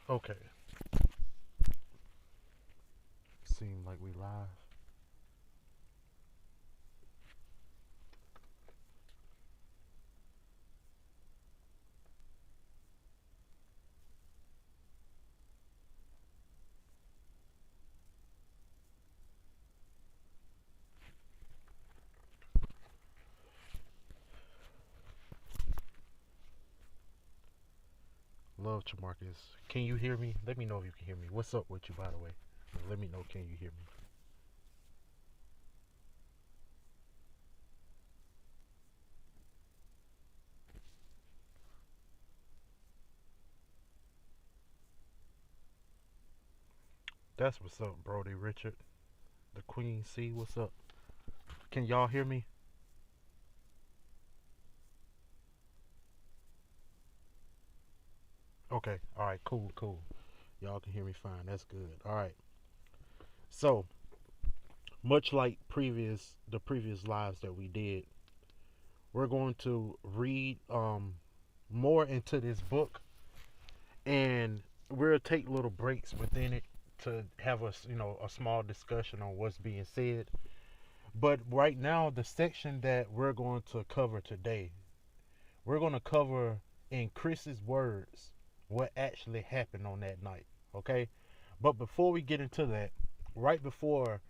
Okay. Seem like we live. Love to Marcus. Can you hear me? Let me know if you can hear me. What's up with you, by the way? Let me know. Can you hear me? That's what's up, Brody Richard. The Queen C. What's up? Can y'all hear me? Okay. All right. Cool. Cool. Y'all can hear me fine. That's good. All right. So much like the previous lives that we did, we're going to read more into this book, and we'll take little breaks within it to have a small discussion on what's being said. But right now, the section that we're going to cover today, we're going to cover in Chris's words what actually happened on that night. Okay, but before we get into that, right before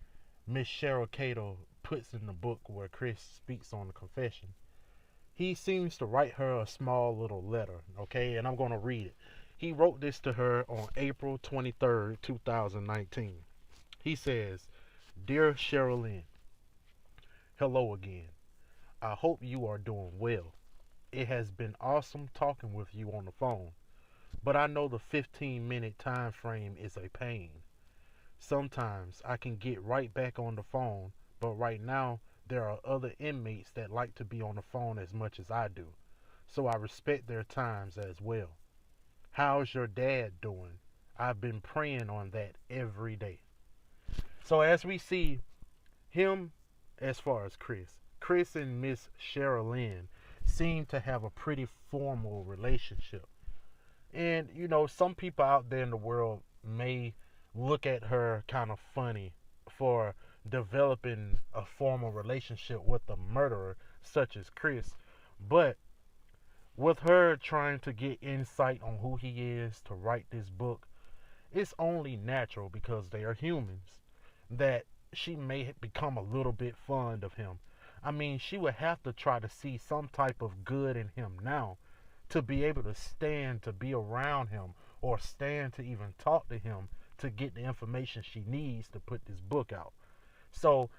Miss Cheryl Cato puts in the book where Chris speaks on the confession, he seems to write her a small little letter, okay? And I'm going to read it. He wrote this to her on April 23rd, 2019. He says, "Dear Sherilyn, hello again. I hope you are doing well. It has been awesome talking with you on the phone, but I know the 15-minute time frame is a pain. Sometimes I can get right back on the phone, but right now there are other inmates that like to be on the phone as much as I do, so I respect their times as well. How's your dad doing? I've been praying on that every day." So as we see him, as far as Chris and Miss Sherilyn seem to have a pretty formal relationship. And some people out there in the world may look at her kind of funny for developing a formal relationship with a murderer such as Chris. But with her trying to get insight on who he is to write this book, it's only natural, because they are humans, that she may become a little bit fond of him. I mean, she would have to try to see some type of good in him now to be able to stand to be around him, or stand to even talk to him, to get the information she needs to put this book out. So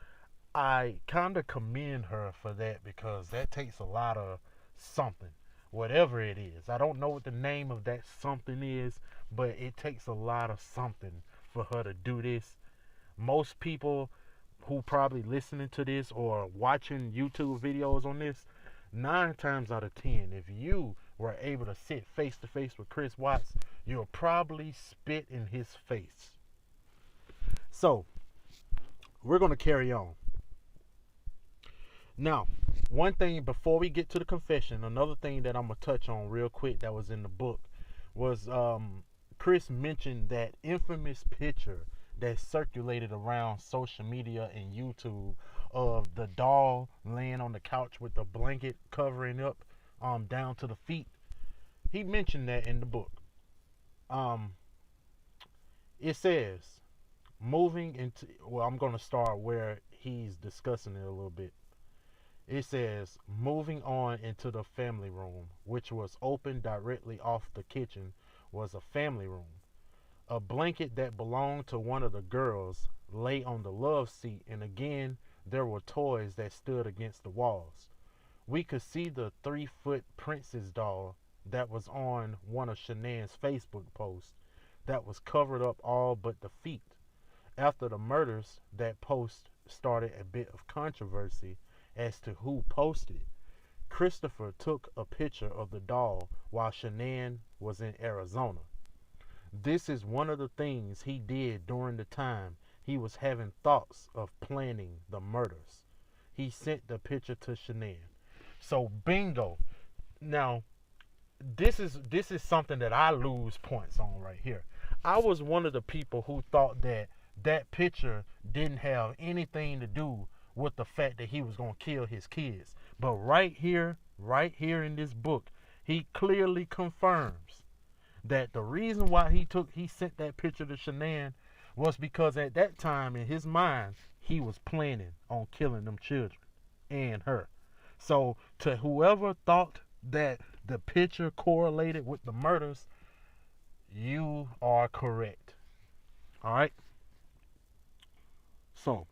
I kind of commend her for that, because that takes a lot of something, whatever it is. I don't know what the name of that something is, but it takes a lot of something for her to do this. Most people who probably listening to this or watching YouTube videos on this, 9 times out of 10, if you were able to sit face to face with Chris Watts, you'll probably spit in his face. So we're going to carry on. Now, one thing before we get to the confession, another thing that I'm going to touch on real quick that was in the book was Chris mentioned that infamous picture that circulated around social media and YouTube of the doll laying on the couch with the blanket covering up down to the feet. He mentioned that in the book. Um, it says, moving into, well, I'm going to start where he's discussing it a little bit. It says, moving on into the family room, which was open directly off the kitchen, was a family room. A blanket that belonged to one of the girls lay on the love seat, and again, there were toys that stood against the walls. We could see the 3-foot princess doll that was on one of Shanann's Facebook posts that was covered up all but the feet. After the murders, that post started a bit of controversy as to who posted it. Christopher took a picture of the doll while Shanann was in Arizona. This is one of the things he did during the time he was having thoughts of planning the murders. He sent the picture to Shanann. So bingo. Now, this is something that I lose points on right here. I was one of the people who thought that that picture didn't have anything to do with the fact that he was going to kill his kids. But right here in this book, he clearly confirms that the reason why he sent that picture to Shanann was because at that time in his mind he was planning on killing them children and her. So to whoever thought that the picture correlated with the murders, you are correct. All right. So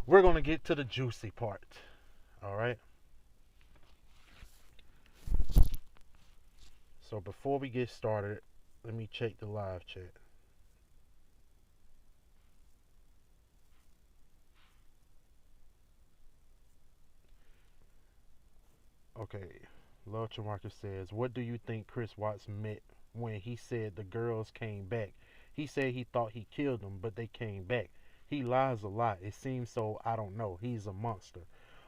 we're gonna get to the juicy part. All right. So before we get started, let me check the live chat. Okay. Love Chamarka says, what do you think Chris Watts meant when he said the girls came back? He said he thought he killed them, but they came back. He lies a lot. It seems so. I don't know. He's a monster.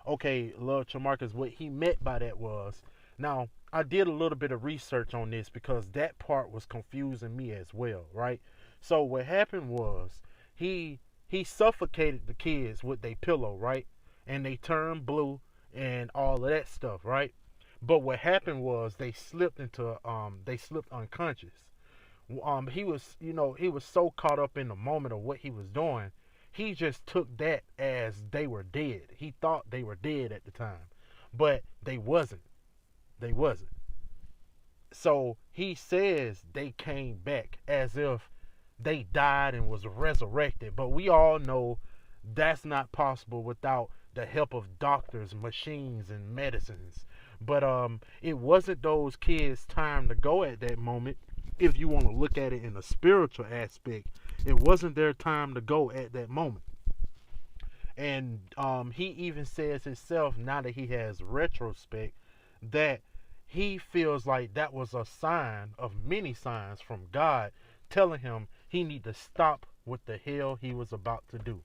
Okay, Love Chamarcus, what he meant by that was, now, I did a little bit of research on this because that part was confusing me as well, right? So what happened was he suffocated the kids with their pillow, right? And they turned blue and all of that stuff, right? But what happened was they slipped unconscious. He was, he was so caught up in the moment of what he was doing, he just took that as they were dead. He thought they were dead at the time, but they wasn't. They wasn't. So he says they came back as if they died and was resurrected, but we all know that's not possible without the help of doctors, machines, and medicines. But it wasn't those kids' time to go at that moment. If you want to look at it in a spiritual aspect, it wasn't their time to go at that moment. And he even says himself, now that he has retrospect, that he feels like that was a sign of many signs from God telling him he need to stop what the hell he was about to do.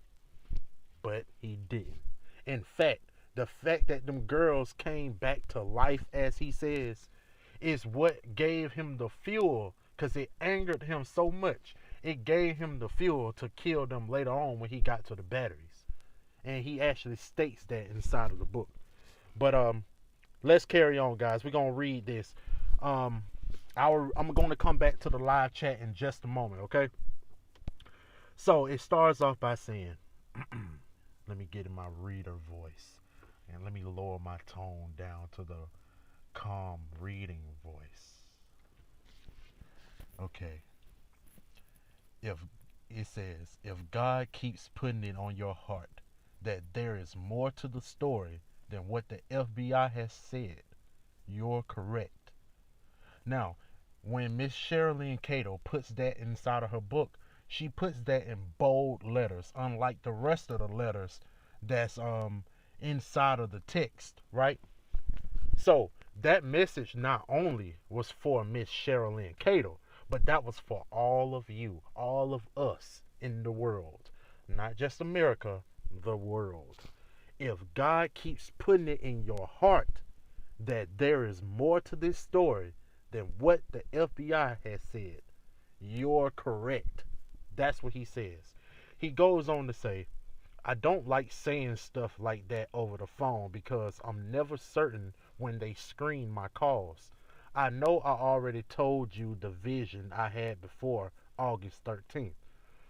But he didn't. In fact, the fact that them girls came back to life, as he says, is what gave him the fuel, because it angered him so much. It gave him the fuel to kill them later on when he got to the batteries. And he actually states that inside of the book. But let's carry on, guys. We're gonna read this. I'm going to come back to the live chat in just a moment, okay? So it starts off by saying, let me get in my reader voice and let me lower my tone down to the calm reading voice. Okay. If it says, if God keeps putting it on your heart that there is more to the story than what the FBI has said, you're correct. Now, when Miss Sherilyn Cato puts that inside of her book, she puts that in bold letters, unlike the rest of the letters that's inside of the text, right? So that message not only was for Miss Sherilyn Cato, but that was for all of you, all of us in the world, not just America, the world. If God keeps putting it in your heart that there is more to this story than what the FBI has said, you're correct. That's what he says. He goes on to say, I don't like saying stuff like that over the phone because I'm never certain when they screen my calls. I know I already told you the vision I had before August 13th,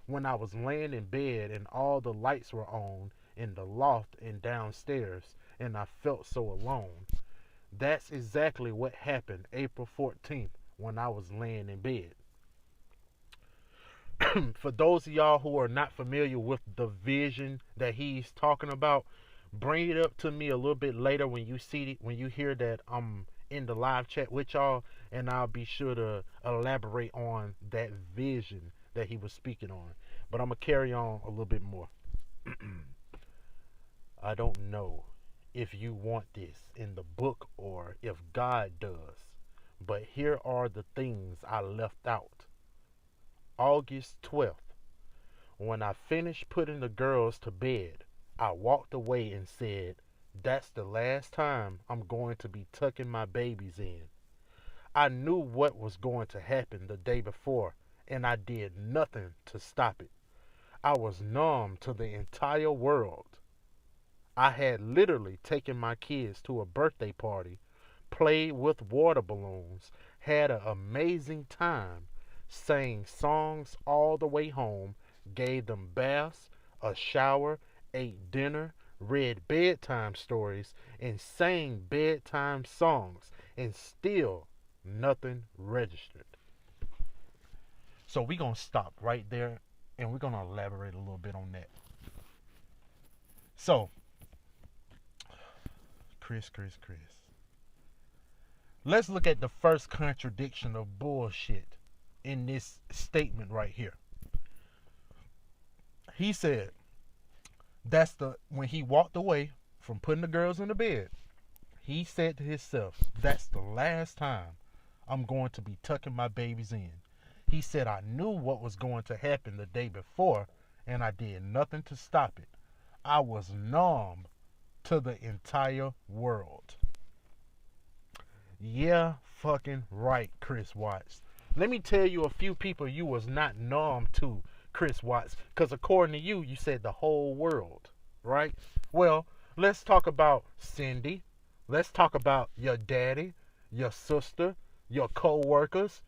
when I was laying in bed and all the lights were on in the loft and downstairs, and I felt so alone. That's exactly what happened April 14th when I was laying in bed. For those of y'all who are not familiar with the vision that he's talking about, bring it up to me a little bit later when you hear that I'm in the live chat with y'all, and I'll be sure to elaborate on that vision that he was speaking on. But I'm gonna carry on a little bit more. I don't know if you want this in the book or if God does, but here are the things I left out. August 12th, when I finished putting the girls to bed, I walked away and said, That's the last time I'm going to be tucking my babies in. I knew what was going to happen the day before, and I did nothing to stop it. I was numb to the entire world. I had literally taken my kids to a birthday party, played with water balloons, had an amazing time, sang songs all the way home, gave them baths, a shower, ate dinner, read bedtime stories, and sang bedtime songs, and still nothing registered. So we're going to stop right there and we're going to elaborate a little bit on that. So, Chris. Let's look at the first contradiction of bullshit in this statement right here. He said when he walked away from putting the girls in the bed, he said to himself, that's the last time I'm going to be tucking my babies in. He said, I knew what was going to happen the day before, and I did nothing to stop it. I was numb to the entire world. Yeah, fucking right, Chris Watts. Let me tell you a few people you was not numb to, Chris Watts, because according to you, you said the whole world, right? Well, let's talk about Cindy. Let's talk about your daddy, your sister, your co-workers.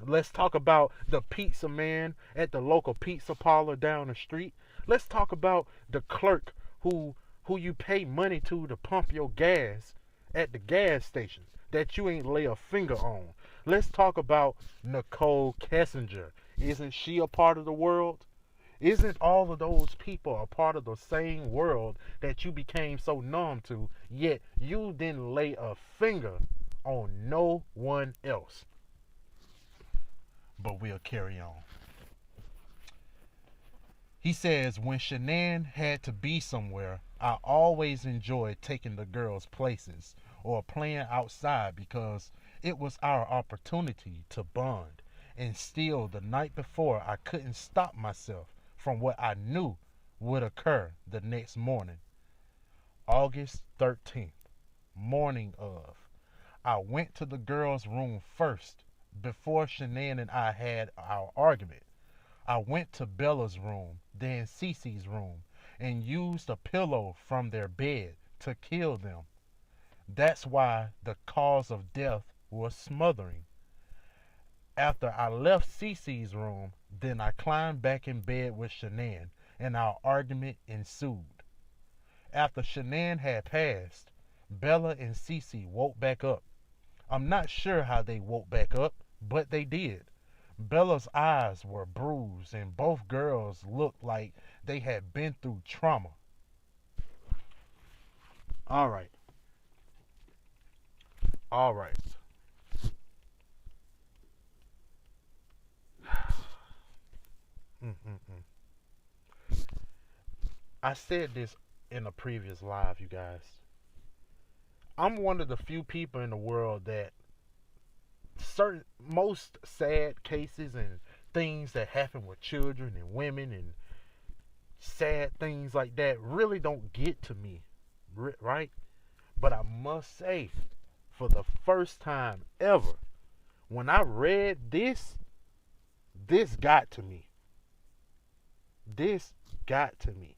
Let's talk about the pizza man at the local pizza parlor down the street. Let's talk about the clerk who you pay money to pump your gas at the gas station that you ain't lay a finger on. Let's talk about Nicole Kessinger. Isn't she a part of the world? Isn't all of those people a part of the same world that you became so numb to, yet you didn't lay a finger on no one else? But we'll carry on. He says, when Shanann had to be somewhere, I always enjoyed taking the girls places or playing outside because it was our opportunity to bond. And still, the night before, I couldn't stop myself from what I knew would occur the next morning. August 13th, morning of. I went to the girls' room first before Shanann and I had our argument. I went to Bella's room, then Cece's room, and used a pillow from their bed to kill them. That's why the cause of death was smothering. After I left Cece's room, then I climbed back in bed with Shanann, and our argument ensued. After Shanann had passed, Bella and Cece woke back up. I'm not sure how they woke back up, but they did. Bella's eyes were bruised, and both girls looked like they had been through trauma. All right. All right. Mm-mm-mm. I said this in a previous live, you guys. I'm one of the few people in the world that most sad cases and things that happen with children and women and sad things like that really don't get to me, right? But I must say, for the first time ever, when I read this got to me. This got to me.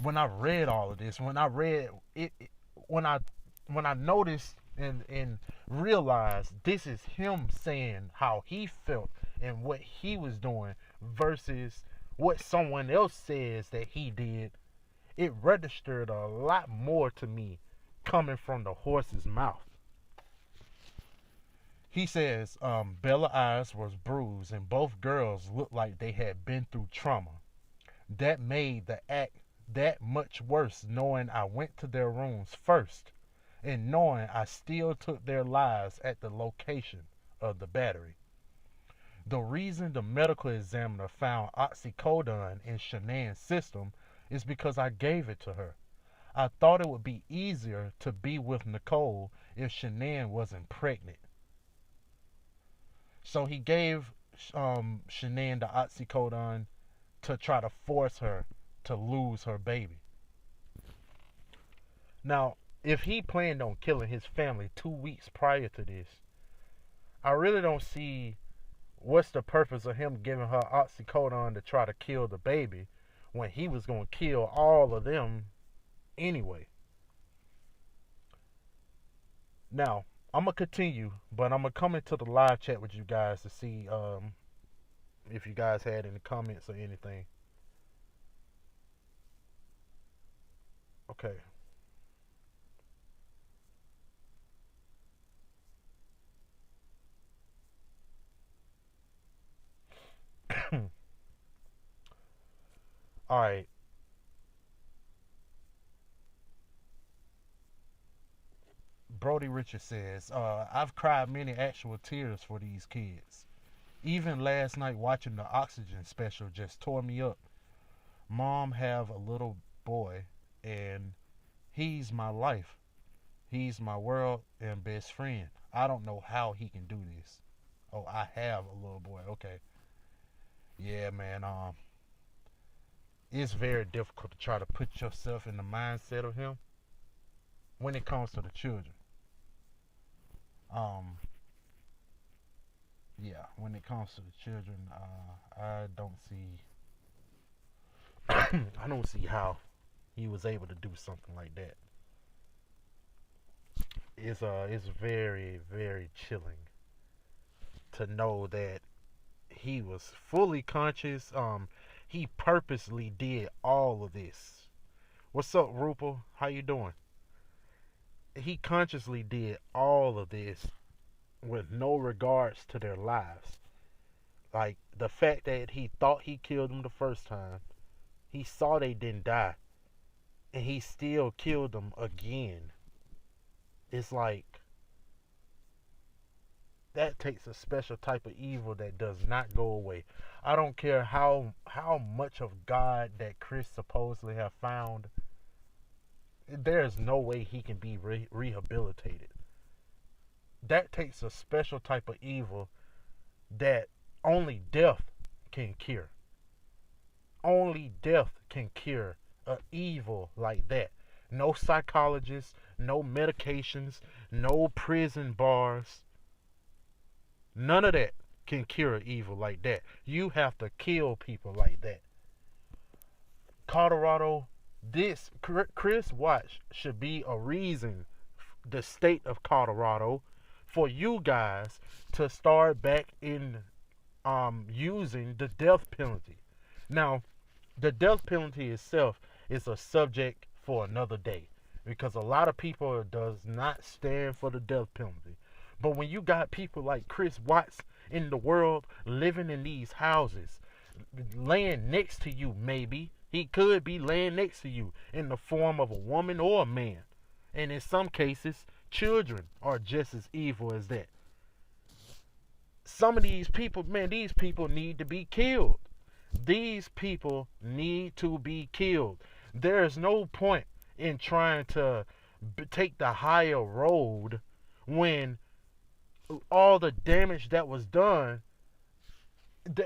When I read all of this, when I read it when I noticed and realized this is him saying how he felt and what he was doing versus what someone else says that he did, it registered a lot more to me coming from the horse's mouth. He says Bella's eyes was bruised and both girls looked like they had been through trauma. That made the act that much worse, knowing I went to their rooms first and knowing I still took their lives at the location of the battery. The reason the medical examiner found oxycodone in Shanann's system is because I gave it to her. I thought it would be easier to be with Nicole if Shanann wasn't pregnant. So he gave Shanann the oxycodone to try to force her to lose her baby. Now, if he planned on killing his family 2 weeks prior to this, I really don't see what's the purpose of him giving her oxycodone to try to kill the baby when he was going to kill all of them anyway. Now, I'm going to continue, but I'm going to come into the live chat with you guys to see if you guys had any comments or anything. Okay. All right. Brody Richard says, I've cried many actual tears for these kids. Even last night watching the Oxygen special just tore me up. Mom have a little boy and he's my life. He's my world and best friend. I don't know how he can do this. Oh, I have a little boy. Okay. Yeah, man. It's very difficult to try to put yourself in the mindset of him when it comes to the children. Um, yeah, when it comes to the children, I don't see, I don't see how he was able to do something like that. It's very very chilling to know that he was fully conscious. He purposely did all of this. What's up, Rupal? How you doing? He consciously did all of this with no regards to their lives. Like the fact that he thought he killed them the first time, he saw they didn't die, and he still killed them again. It's like that takes a special type of evil that does not go away. I don't care how much of God that Chris supposedly have found. There is no way he can be rehabilitated. That takes a special type of evil that only death can cure. Only death can cure a evil like that. No psychologists, no medications, no prison bars. None of that can cure evil like that. You have to kill people like that. Colorado, this Chris Watts should be a reason, the state of Colorado, for you guys to start back in using the death penalty. Now, the death penalty itself is a subject for another day because a lot of people does not stand for the death penalty. But when you got people like Chris Watts in the world living in these houses, laying next to you, maybe he could be laying next to you in the form of a woman or a man, and in some cases children are just as evil as that. Some of these people, man, these people need to be killed. These people need to be killed. There is no point in trying to take the higher road when all the damage that was done,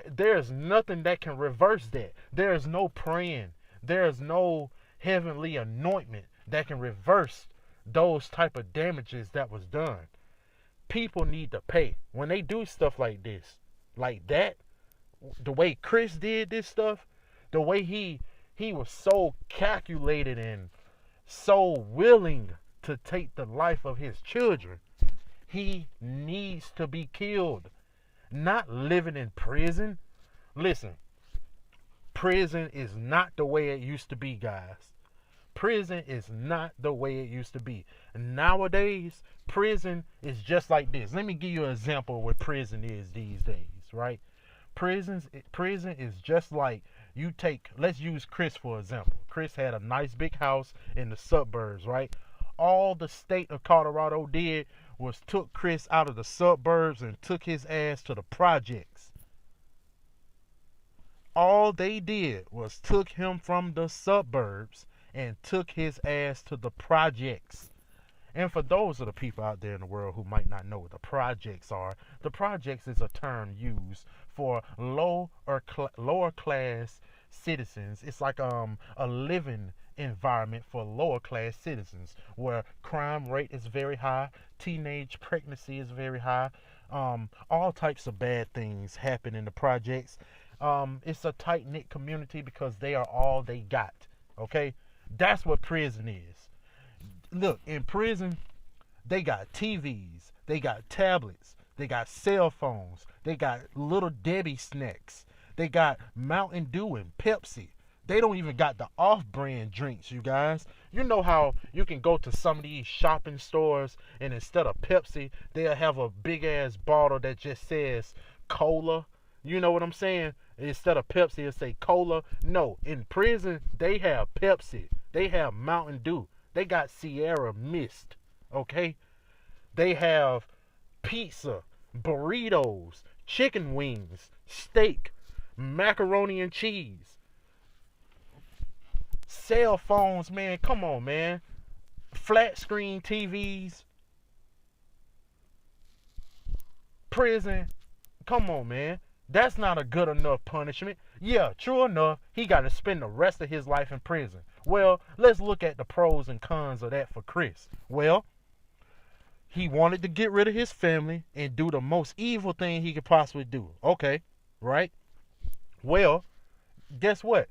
there's nothing that can reverse that. There's no praying. There's no heavenly anointment that can reverse those type of damages that was done. People need to pay when they do stuff like this, like that. The way Chris did this stuff, the way he was so calculated and so willing to take the life of his children. He needs to be killed, not living in prison. Listen, prison is not the way it used to be, guys. Prison is not the way it used to be. Nowadays, prison is just like this. Let me give you an example of what prison is these days, right? Prison is just like you take, let's use Chris for example. Chris had a nice big house in the suburbs, right? All the state of Colorado did was took Chris out of the suburbs and took his ass to the projects. All they did was took him from the suburbs and took his ass to the projects. And for those of the people out there in the world who might not know what the projects are, the projects is a term used for lower class citizens. It's like a living environment for lower class citizens where crime rate is very high, teenage pregnancy is very high, all types of bad things happen in the projects. It's a tight knit community because they are all they got. Okay, that's what prison is. Look, in prison, they got TVs, they got tablets, they got cell phones, they got little Debbie snacks, they got Mountain Dew and Pepsi. They don't even got the off-brand drinks, you guys. You know how you can go to some of these shopping stores and instead of Pepsi, they'll have a big-ass bottle that just says cola. You know what I'm saying? Instead of Pepsi, it'll say cola. No, in prison, they have Pepsi. They have Mountain Dew. They got Sierra Mist. Okay? They have pizza, burritos, chicken wings, steak, macaroni and cheese, cell phones, man. Come on, man. Flat screen TVs, prison. Come on, man. That's not a good enough punishment. Yeah, true enough, he got to spend the rest of his life in prison. Well, let's look at the pros and cons of that for Chris. Well, he wanted to get rid of his family and do the most evil thing he could possibly do. Okay, right? Well, guess what?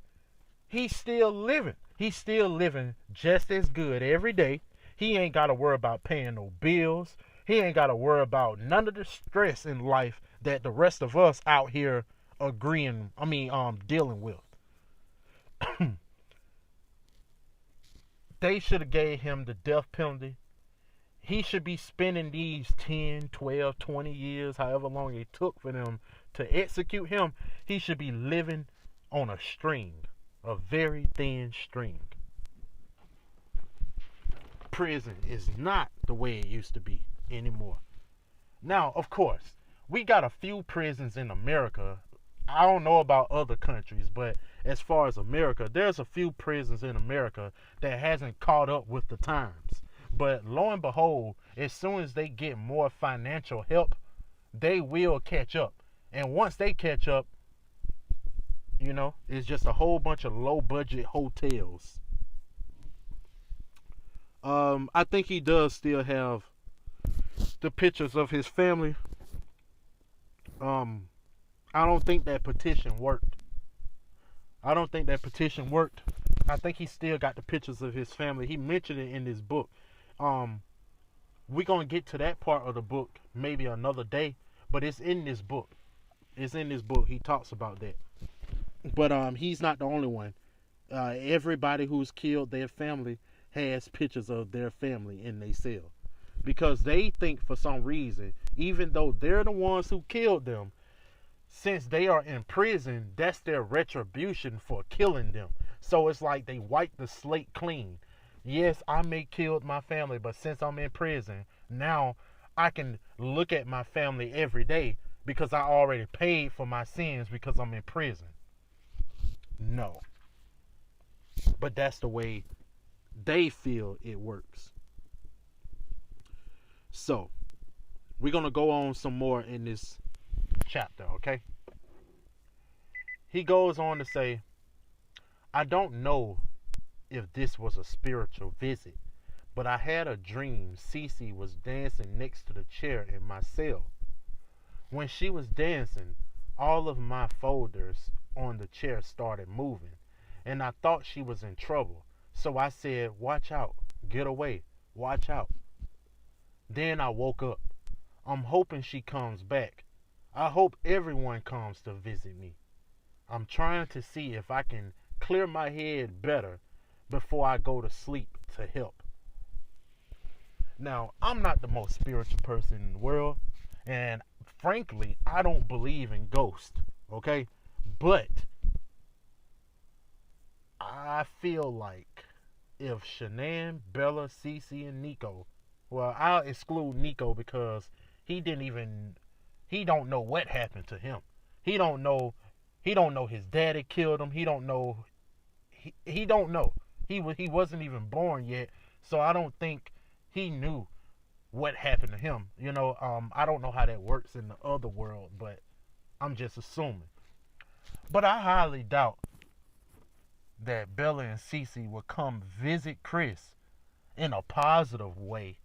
He's still living. He's still living just as good every day. He ain't got to worry about paying no bills. He ain't got to worry about none of the stress in life that the rest of us out here dealing with. They should have gave him the death penalty. He should be spending these 10, 12, 20 years, however long it took for them to execute him. He should be living on a string, a very thin string. Prison is not the way it used to be anymore. Now, of course, we got a few prisons in America. I don't know about other countries, but as far as America, there's a few prisons in America that hasn't caught up with the times. But lo and behold, as soon as they get more financial help, they will catch up. And once they catch up, it's just a whole bunch of low budget hotels. I think he does still have the pictures of his family. I don't think that petition worked. I think he still got the pictures of his family. He mentioned it in his book. We're going to get to that part of the book maybe another day, but it's in this book. He talks about that. But he's not the only one. Everybody who's killed their family has pictures of their family in their cell. Because they think for some reason, even though they're the ones who killed them, since they are in prison, that's their retribution for killing them. So it's like they wipe the slate clean. Yes, I may killed my family, but since I'm in prison, now I can look at my family every day because I already paid for my sins because I'm in prison. No. But that's the way they feel it works. So, we're going to go on some more in this chapter, okay? He goes on to say, I don't know if this was a spiritual visit, but I had a dream Cece was dancing next to the chair in my cell. When she was dancing, all of my folders on the chair started moving, and I thought she was in trouble. So I said, watch out, get away, watch out. Then I woke up. I'm hoping she comes back. I hope everyone comes to visit me. I'm trying to see if I can clear my head better before I go to sleep to help. Now, I'm not the most spiritual person in the world, and frankly, I don't believe in ghosts, okay? But I feel like if Shanann, Bella, Cece, and Nico, well, I'll exclude Nico because he don't know what happened to him. He don't know his daddy killed him. He don't know. He wasn't even born yet, so I don't think he knew what happened to him. I don't know how that works in the other world, but I'm just assuming. But I highly doubt that Bella and Cece would come visit Chris in a positive way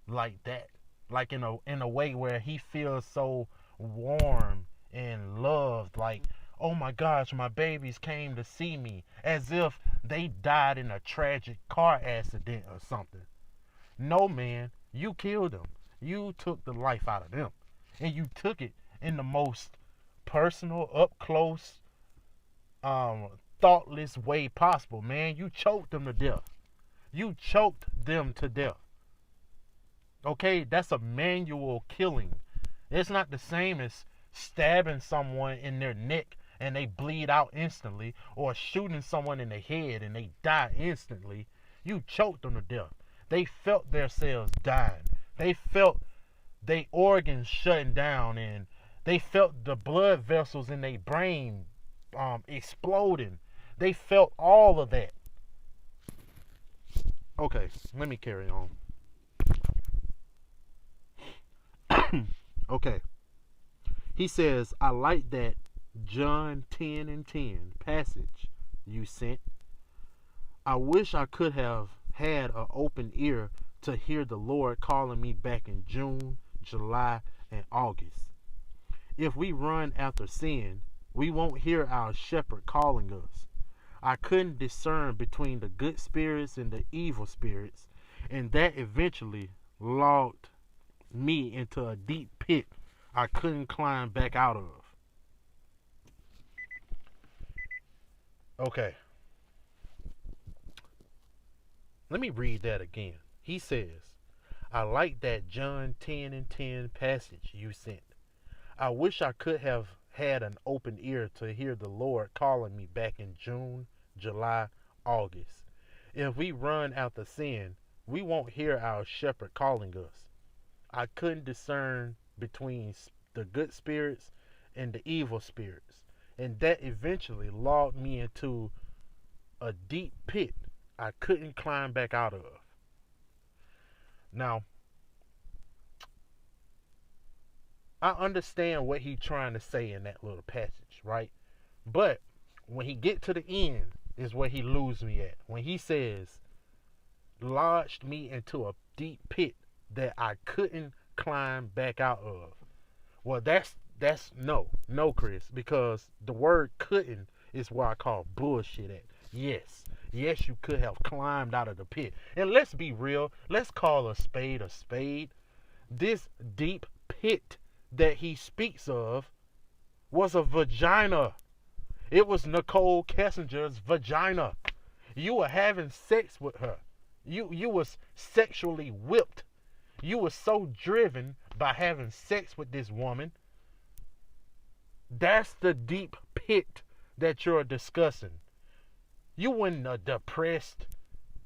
like that. Like in a way where he feels so warm and loved, like, oh my gosh, my babies came to see me, as if they died in a tragic car accident or something. No, man, you killed them. You took the life out of them. And you took it in the most personal, up close, um, thoughtless way possible, man. You choked them to death. You choked them to death. Okay, that's a manual killing. It's not the same as stabbing someone in their neck and they bleed out instantly, or shooting someone in the head and they die instantly. You choked them to death. They felt themselves dying. They felt their organs shutting down, and they felt the blood vessels in their brain exploding. They felt all of that. Okay, let me carry on. Okay. He says, I like that John 10 and 10 passage you sent. I wish I could have had an open ear to hear the Lord calling me back in June, July, and August. If we run after sin, we won't hear our shepherd calling us. I couldn't discern between the good spirits and the evil spirits, and that eventually locked me into a deep pit I couldn't climb back out of. Okay, let me read that again. He says, I like that John 10 and 10 passage you sent. I wish I could have had an open ear to hear the Lord calling me back in June, July, August. If we run after sin, we won't hear our shepherd calling us. I couldn't discern between the good spirits and the evil spirits, and that eventually locked me into a deep pit I couldn't climb back out of. Now, I understand what he's trying to say in that little passage, right? But when he get to the end is where he loses me at. When he says, lodged me into a deep pit that I couldn't climb back out of. Well, that's no, Chris, because the word couldn't is what I call bullshit at. Yes, you could have climbed out of the pit. And let's be real, let's call a spade a spade. This deep pit that he speaks of was a vagina. It was Nicole Kessinger's vagina. You were having sex with her. You was sexually whipped. You were so driven by having sex with this woman. That's the deep pit that you're discussing. You weren't a depressed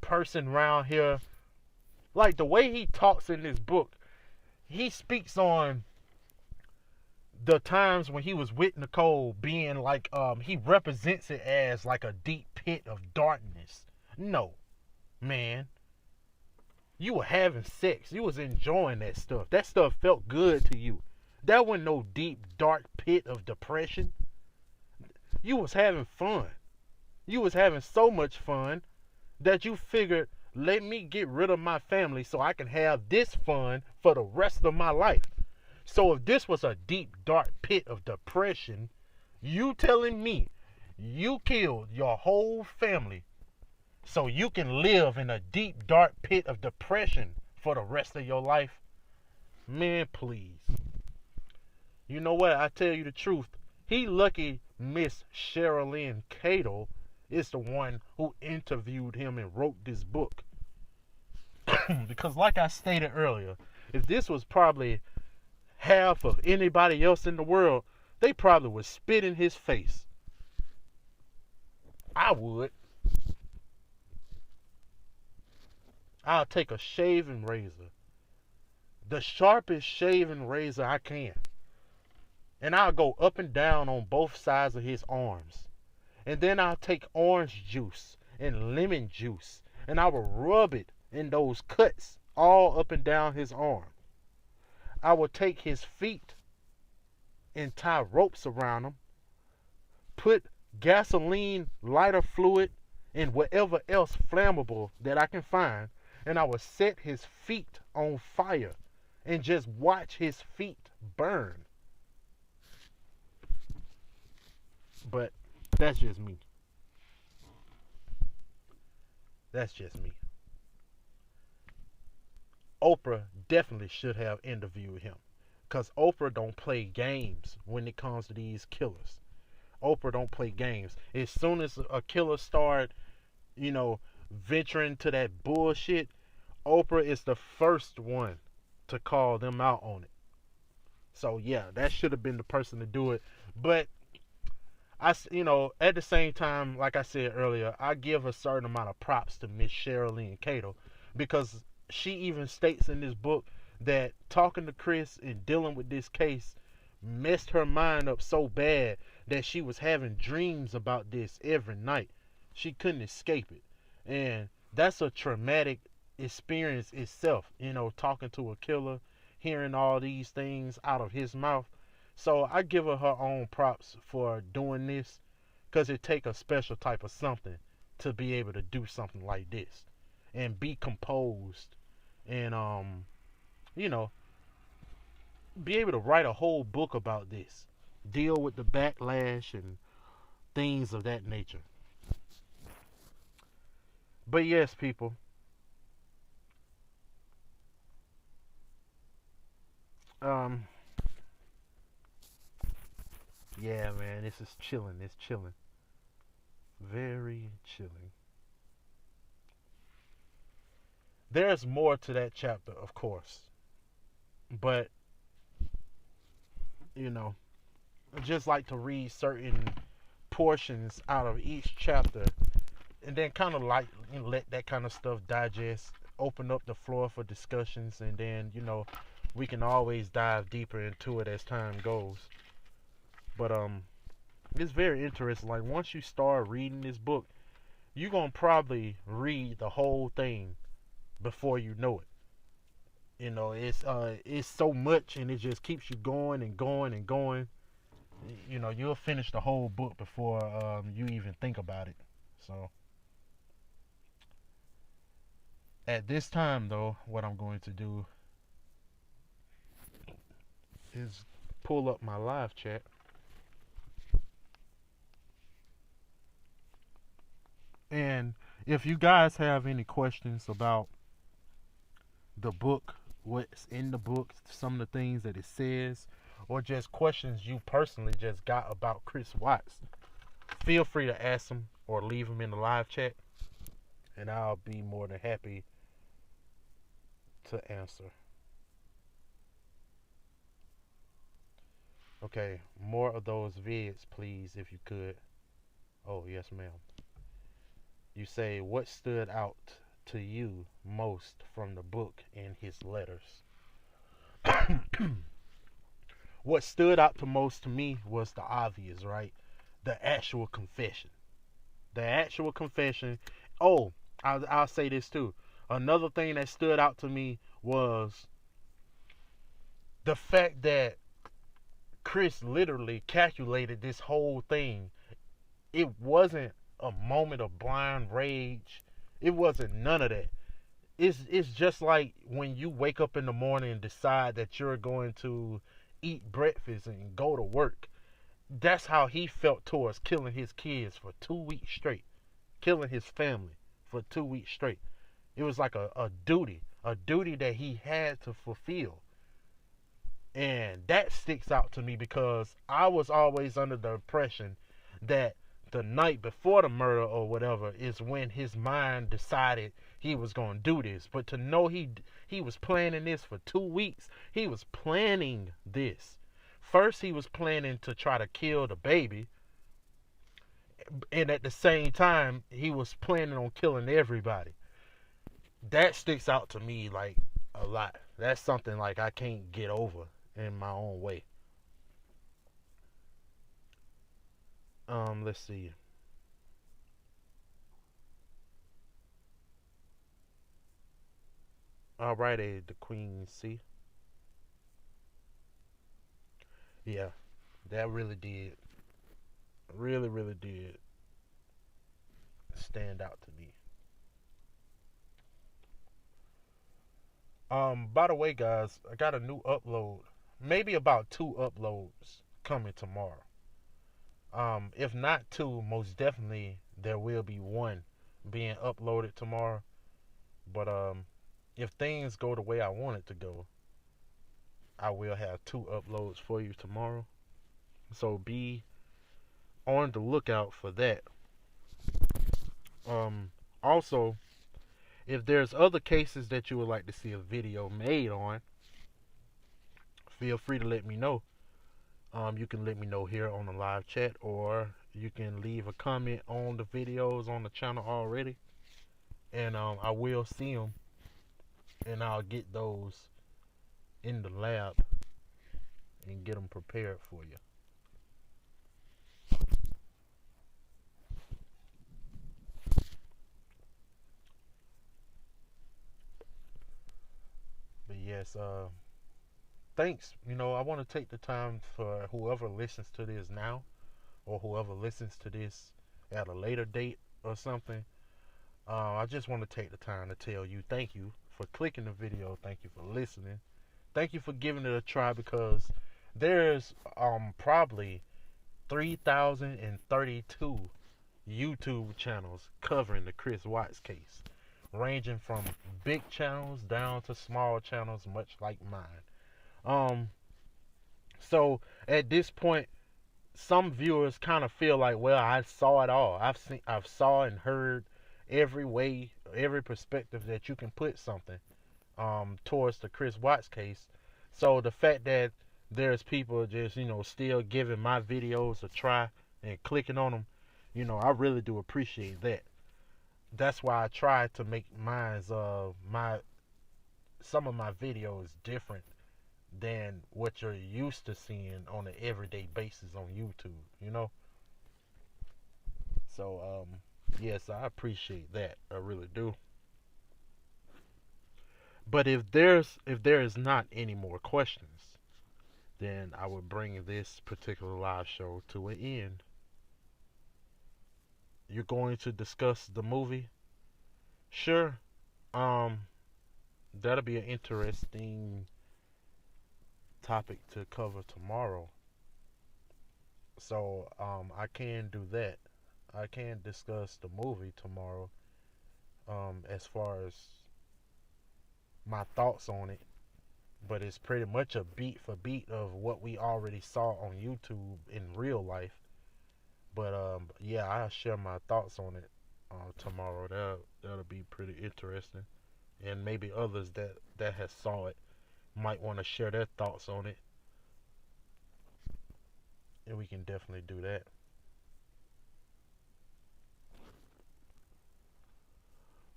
person around here. Like the way he talks in this book, he speaks on the times when he was with Nicole being like, he represents it as like a deep pit of darkness. No, man. You were having sex. You was enjoying that stuff. That stuff felt good to you. That wasn't no deep, dark pit of depression. You was having fun. You was having so much fun that you figured, let me get rid of my family so I can have this fun for the rest of my life. So if this was a deep, dark pit of depression, you telling me you killed your whole family so you can live in a deep, dark pit of depression for the rest of your life? Man, please. You know what? I tell you the truth. He lucky Miss Sherilyn Cato is the one who interviewed him and wrote this book. Because like I stated earlier, if this was probably half of anybody else in the world, they probably would spit in his face. I would. I'll take a shaving razor, the sharpest shaving razor I can, and I'll go up and down on both sides of his arms. And then I'll take orange juice and lemon juice, and I will rub it in those cuts all up and down his arm. I will take his feet and tie ropes around them, put gasoline, lighter fluid, and whatever else flammable that I can find, and I would set his feet on fire and just watch his feet burn. But that's just me. That's just me. Oprah definitely should have interviewed him, because Oprah don't play games when it comes to these killers. Oprah don't play games. As soon as a killer start, you know, venturing to that bullshit, Oprah is the first one to call them out on it. So yeah, that should have been the person to do it. But at the same time, like I said earlier, I give a certain amount of props to Miss Sherilyn Cato, because she even states in this book that talking to Chris and dealing with this case messed her mind up so bad that she was having dreams about this every night. She couldn't escape it. And that's a traumatic experience itself, talking to a killer, hearing all these things out of his mouth. So I give her own props for doing this, because it take a special type of something to be able to do something like this and be composed and you know be able to write a whole book about this, deal with the backlash and things of that nature. But yes, people, um yeah, man, this is chilling. It's chilling, very chilling. There's more to that chapter, of course, but you know I just like to read certain portions out of each chapter, and then kind of like let that kind of stuff digest, open up the floor for discussions, and then we can always dive deeper into it as time goes. But it's very interesting. Like, once you start reading this book, you're gonna probably read the whole thing before you know it. It's so much, and it just keeps you going and going and going. You'll finish the whole book before you even think about it. So at this time, though, what I'm going to do is pull up my live chat. And if you guys have any questions about the book, what's in the book, some of the things that it says, or just questions you personally just got about Chris Watts, feel free to ask them or leave them in the live chat, and I'll be more than happy to answer. Okay, more of those vids, please, if you could. Oh, yes, ma'am. You say, what stood out to you most from the book and his letters? What stood out to most to me was the obvious, right? The actual confession. The actual confession. Oh, I'll say this too. Another thing that stood out to me was the fact that Chris literally calculated this whole thing. It wasn't a moment of blind rage. It wasn't none of that. It's just like when you wake up in the morning and decide that you're going to eat breakfast and go to work. That's how he felt towards killing his kids for 2 weeks straight, killing his family for 2 weeks straight. It was like a duty that he had to fulfill. And that sticks out to me because I was always under the impression that the night before the murder or whatever is when his mind decided he was going to do this. But to know he was planning this for 2 weeks, he was planning this. First, he was planning to try to kill the baby, and at the same time, he was planning on killing everybody. That sticks out to me like a lot. That's something like I can't get over in my own way. Let's see. Alrighty, the Queen C. Yeah, that really did. Really, really did stand out to me. By the way, guys, I got a new upload. Maybe about two uploads coming tomorrow. If not two, most definitely there will be one being uploaded tomorrow. But if things go the way I want it to go, I will have two uploads for you tomorrow. So be on the lookout for that. Um, Also, if there's other cases that you would like to see a video made on, feel free to let me know. You can let me know here on the live chat, or you can leave a comment on the videos on the channel already, and I will see them, and I'll get those in the lab and get them prepared for you. But yes, thanks. I want to take the time for whoever listens to this now, or whoever listens to this at a later date or something. I just want to take the time to tell you thank you for clicking the video. Thank you for listening. Thank you for giving it a try, because there's probably 3,032 YouTube channels covering the Chris Watts case, ranging from big channels down to small channels, much like mine. Um, so at this point, some viewers kind of feel like, well, I saw it all. I've saw and heard every way, every perspective that you can put something towards the Chris Watts case. So the fact that there's people just still giving my videos a try and clicking on them, I really do appreciate that. That's why I try to make my some of my videos different than what you're used to seeing on an everyday basis on YouTube. So yes, I appreciate that. I really do. But if there is not any more questions, then I would bring this particular live show to an end. You're going to discuss the movie? Sure. Um, that'll be an interesting topic to cover tomorrow. So, I can do that. I can discuss the movie tomorrow. As far as my thoughts on it, but it's pretty much a beat for beat of what we already saw on YouTube in real life. But yeah, I'll share my thoughts on it tomorrow. That'll be pretty interesting, and maybe others that has saw it might want to share their thoughts on it, and we can definitely do that.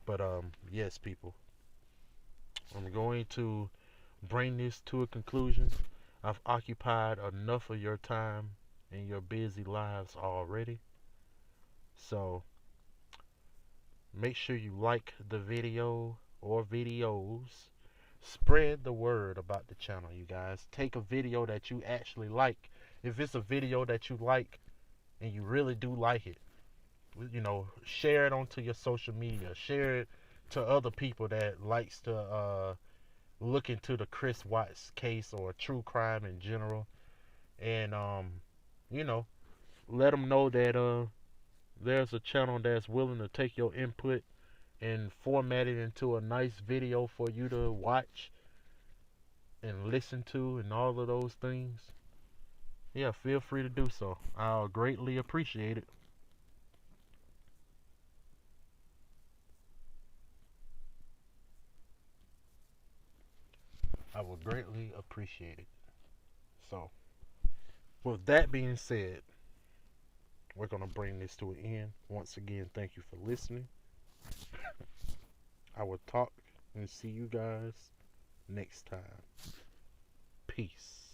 But yes, people, I'm going to bring this to a conclusion. I've occupied enough of your time in your busy lives already. So make sure you like the video or videos. Spread the word about the channel, you guys. Take a video that you actually like. If it's a video that you like and you really do like it, share it onto your social media. Share it to other people that likes to look into the Chris Watts case or true crime in general, and you know, let them know that there's a channel that's willing to take your input and format it into a nice video for you to watch and listen to and all of those things. Yeah, feel free to do so. I'll greatly appreciate it. I will greatly appreciate it. So, with that being said, we're going to bring this to an end. Once again, thank you for listening. I will talk and see you guys next time. Peace.